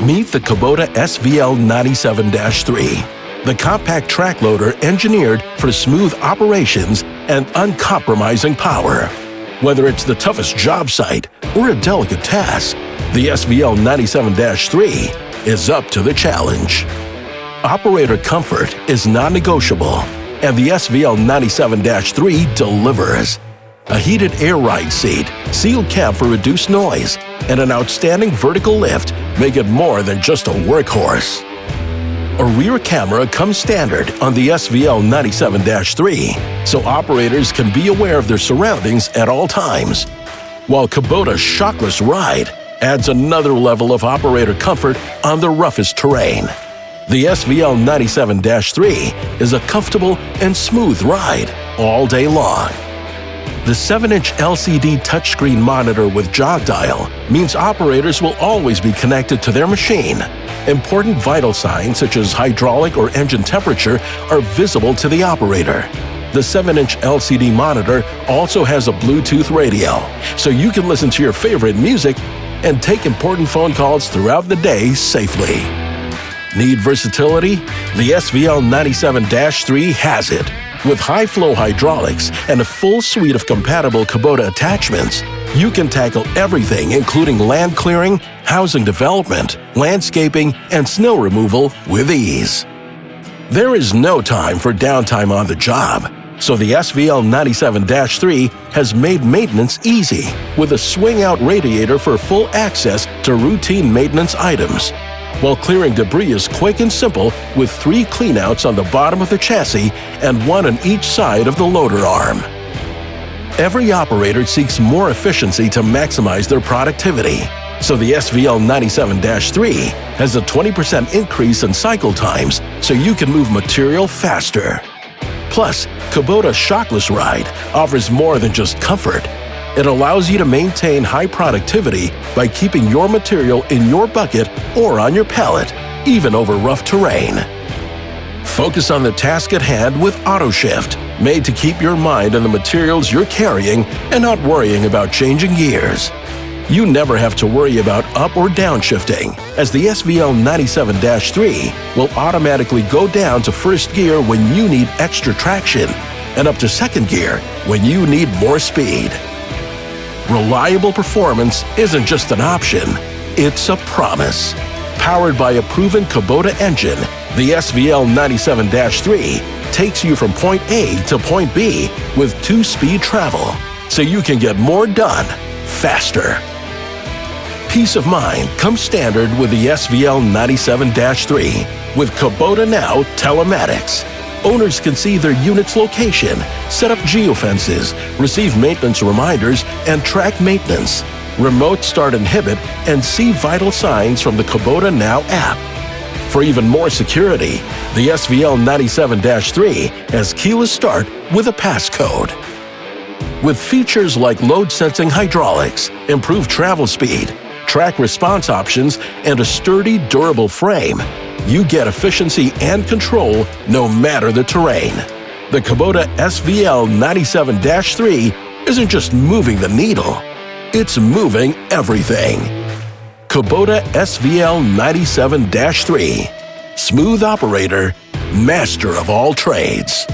Meet the Kubota SVL97-3, the compact track loader engineered for smooth operations and uncompromising power. Whether it's the toughest job site or a delicate task, the SVL97-3 is up to the challenge. Operator comfort is non-negotiable, and the SVL97-3 delivers. A heated air ride seat, sealed cab for reduced noise, and an outstanding vertical lift make it more than just a workhorse. A rear camera comes standard on the SVL97-3, so operators can be aware of their surroundings at all times, while Kubota Shockless Ride adds another level of operator comfort on the roughest terrain. The SVL97-3 is a comfortable and smooth ride all day long. The 7-inch LCD touchscreen monitor with jog dial means operators will always be connected to their machine. Important vital signs such as hydraulic or engine temperature are visible to the operator. The 7-inch LCD monitor also has a Bluetooth radio, so you can listen to your favorite music and take important phone calls throughout the day safely. Need versatility? The SVL97-3 has it. With high-flow hydraulics and a full suite of compatible Kubota attachments, you can tackle everything including land clearing, housing development, landscaping, and snow removal with ease. There is no time for downtime on the job, so the SVL97-3 has made maintenance easy with a swing-out radiator for full access to routine maintenance items, while clearing debris is quick and simple with 3 cleanouts on the bottom of the chassis and 1 on each side of the loader arm. Every operator seeks more efficiency to maximize their productivity, so the SVL97-3 has a 20% increase in cycle times so you can move material faster. Plus, Kubota Shockless Ride offers more than just comfort. It allows you to maintain high productivity by keeping your material in your bucket or on your pallet, even over rough terrain. Focus on the task at hand with Autoshift, made to keep your mind on the materials you're carrying and not worrying about changing gears. You never have to worry about up or down shifting, as the SVL97-3 will automatically go down to first gear when you need extra traction and up to second gear when you need more speed. Reliable performance isn't just an option, it's a promise. Powered by a proven Kubota engine, the SVL97-3 takes you from point A to point B with 2-speed travel, so you can get more done faster. Peace of mind comes standard with the SVL97-3 with KubotaNOW Telematics. Owners can see their unit's location, set up geofences, receive maintenance reminders, and track maintenance, remote start inhibit, and see vital signs from the KubotaNOW app. For even more security, the SVL97-3 has keyless start with a passcode. With features like load-sensing hydraulics, improved travel speed, track response options, and a sturdy, durable frame, you get efficiency and control no matter the terrain. The Kubota SVL97-3 isn't just moving the needle, it's moving everything. Kubota SVL97-3. Smooth operator, master of all trades.